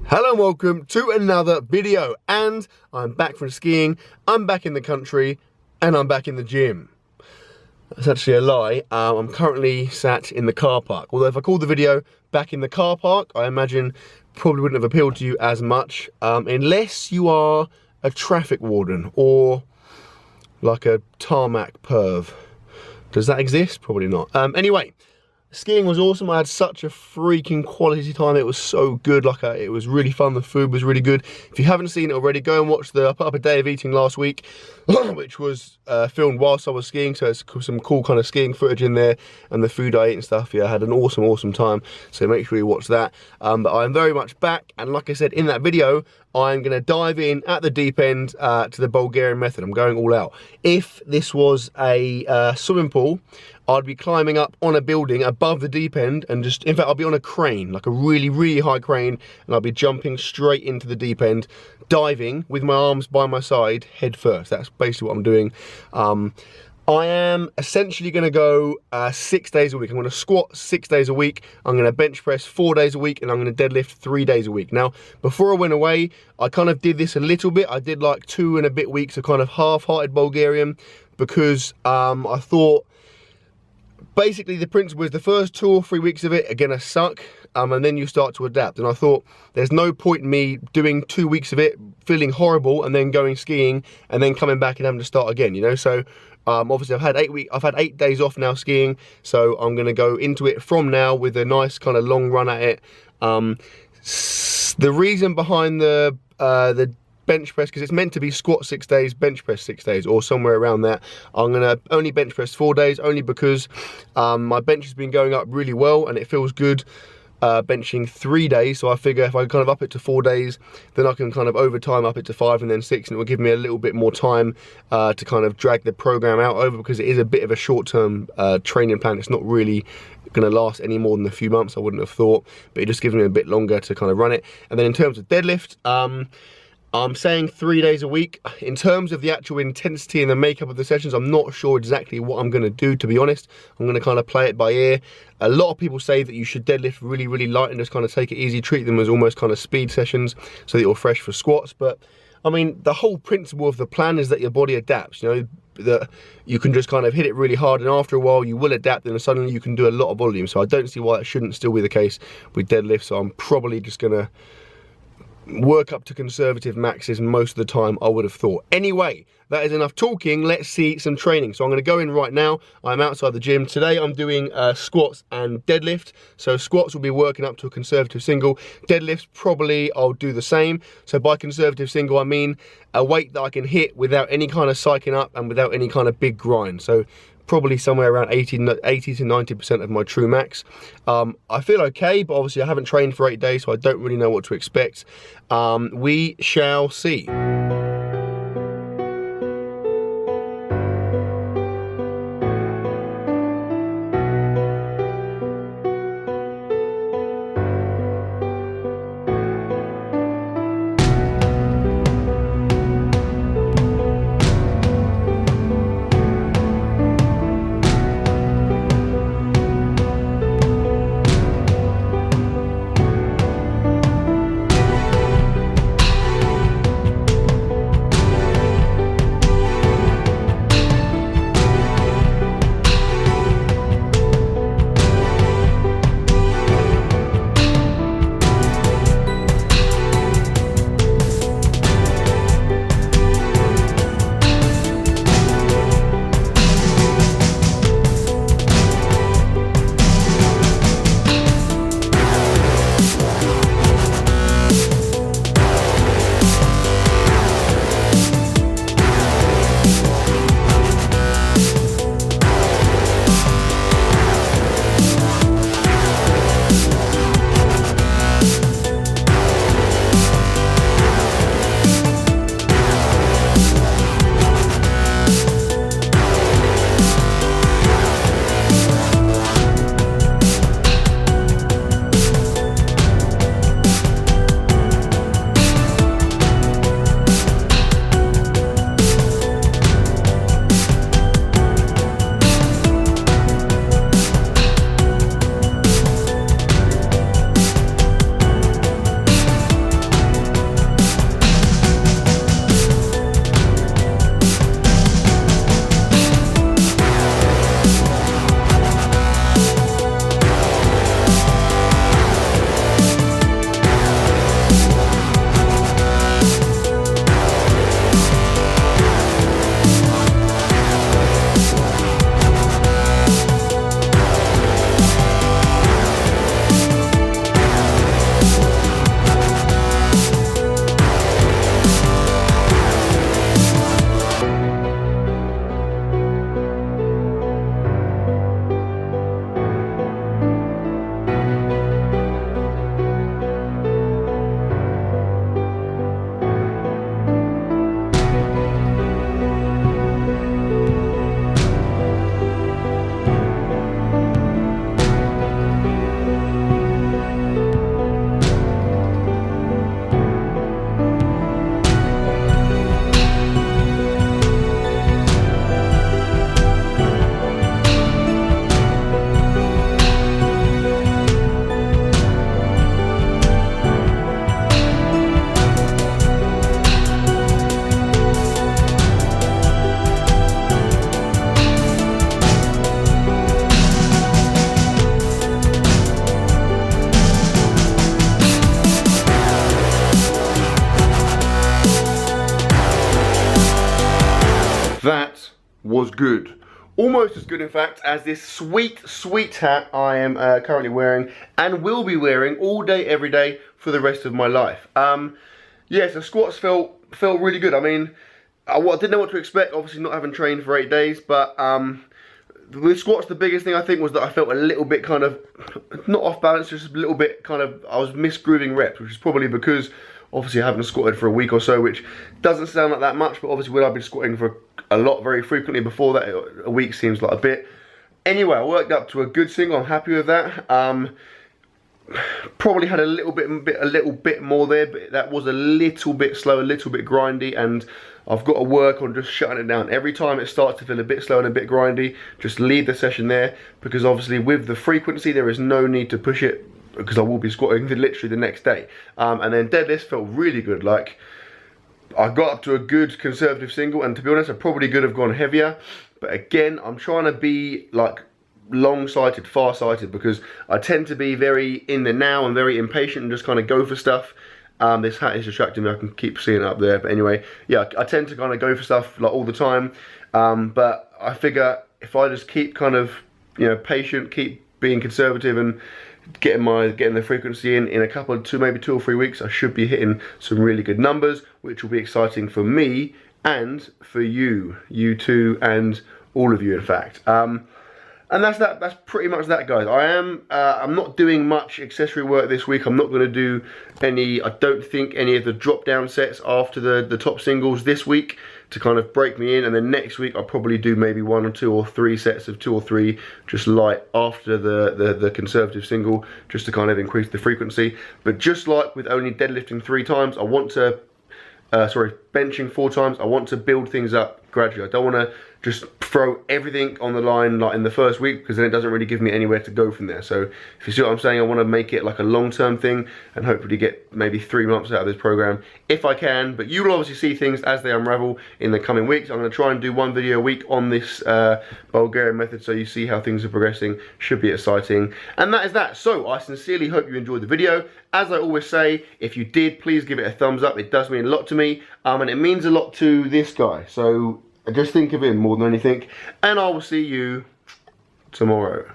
Hello and welcome to another video, and I'm back from skiing, I'm back in the country, and I'm back in the gym. That's actually a lie. I'm currently sat in the car park. Although if I called the video back in the car park, I imagine probably wouldn't have appealed to you as much, unless you are a traffic warden or like a tarmac perv. Does that exist? Probably not. Anyway. Skiing was awesome. I had such a freaking quality time. It was so good. It was really fun. The food was really good. If you haven't seen it already, go and watch I put up a day of eating last week, which was filmed whilst I was skiing. So it's some cool kind of skiing footage in there, and the food I ate and stuff. Yeah, I had an awesome time. So make sure you watch that. But I'm very much back, and like I said in that video, I'm going to dive in at the deep end to the Bulgarian Method. I'm going all out. If this was a swimming pool, I'd be climbing up on a building above the deep end and in fact, I'll be on a crane, like a really high crane, and I'll be jumping straight into the deep end, diving with my arms by my side, head first. That's basically what I'm doing. I am essentially going to go 6 days a week. I'm going to squat 6 days a week. I'm going to bench press 4 days a week, and I'm going to deadlift 3 days a week. Now, before I went away, I kind of did this a little bit. I did like 2 and a bit weeks of kind of half-hearted Bulgarian, because I thought, basically the principle is the first 2 or 3 weeks of it are gonna suck, and then you start to adapt. And I thought there's no point in me doing 2 weeks of it, feeling horrible, and then going skiing, and then coming back and having to start again, you know? So obviously I've had 8 days off now skiing, so I'm gonna go into it from now with a nice kind of long run at it. The reason behind the bench press, because it's meant to be squat 6 days, bench press 6 days, or somewhere around that. I'm gonna only bench press 4 days, only because my bench has been going up really well, and it feels good benching 3 days. So I figure if I kind of up it to 4 days, then I can kind of over time up it to 5 and then 6, and it will give me a little bit more time to kind of drag the program out over, because it is a bit of a short-term training plan. It's not really going to last any more than a few months, I wouldn't have thought, but it just gives me a bit longer to kind of run it. And then in terms of deadlift, I'm saying 3 days a week. In terms of the actual intensity and the makeup of the sessions, I'm not sure exactly what I'm going to do, to be honest. I'm going to kind of play it by ear. A lot of people say that you should deadlift really light and just kind of take it easy, treat them as almost kind of speed sessions so that you're fresh for squats. But I mean, the whole principle of the plan is that your body adapts, you know, that you can just kind of hit it really hard, and after a while you will adapt, and suddenly you can do a lot of volume. So I don't see why it shouldn't still be the case with deadlift. So I'm probably just going to work up to conservative maxes most of the time, I would have thought. Anyway, that is enough talking. Let's see some training. So I'm going to go in right now. I'm outside the gym. Today I'm doing squats and deadlift. So squats will be working up to a conservative single. Deadlifts, probably I'll do the same. So by conservative single, I mean a weight that I can hit without any kind of psyching up and without any kind of big grind. So probably somewhere around 80 to 90% of my true max. I feel okay, but obviously I haven't trained for 8 days, so I don't really know what to expect. We shall see. was good. Almost as good, in fact, as this sweet, sweet hat I am currently wearing and will be wearing all day, every day for the rest of my life. Yeah, so squats felt really good. I mean, I didn't know what to expect, obviously not having trained for 8 days, but with squats, the biggest thing I think was that I felt a little bit kind of, not off balance, just a little bit kind of, I was misgrooving reps, which is probably because obviously I haven't squatted for a week or so, which doesn't sound like that much, but obviously when I've been squatting for a lot very frequently before that, a week seems like a bit. Anyway, I worked up to a good single, I'm happy with that. Probably had a little bit more there, but that was a little bit slow, a little bit grindy, and I've got to work on just shutting it down. Every time it starts to feel a bit slow and a bit grindy, just leave the session there, because obviously with the frequency there is no need to push it, because I will be squatting literally the next day. And then deadlifts felt really good. Like, I got up to a good conservative single, and to be honest I probably could have gone heavier, but again I'm trying to be like long-sighted, far-sighted, because I tend to be very in the now and very impatient and just kind of go for stuff. This hat is distracting me, I can keep seeing it up there, but anyway, yeah, I tend to kind of go for stuff like all the time, but I figure if I just keep kind of, you know, patient, keep being conservative and getting the frequency in a couple of maybe 2 or 3 weeks, I should be hitting some really good numbers, which will be exciting for me and for you too, and all of you in fact. And that's pretty much that, guys. I'm not doing much accessory work this week. I'm not going to do any, I don't think, any of the drop down sets after the top singles this week to kind of break me in, and then next week I'll probably do maybe 1 or 2 or 3 sets of 2 or 3 just light after the conservative single, just to kind of increase the frequency. But just like with only deadlifting 3 times, I want to benching 4 times, I want to build things up gradually. I don't want to just throw everything on the line like in the first week, because then it doesn't really give me anywhere to go from there. So if you see what I'm saying, I want to make it like a long-term thing and hopefully get maybe 3 months out of this program if I can. But you will obviously see things as they unravel in the coming weeks. I'm going to try and do 1 video a week on this Bulgarian method, so you see how things are progressing. Should be exciting. And that is that. So I sincerely hope you enjoyed the video. As I always say, if you did, please give it a thumbs up. It does mean a lot to me, and it means a lot to this guy. So just think of him more than anything, and I will see you tomorrow.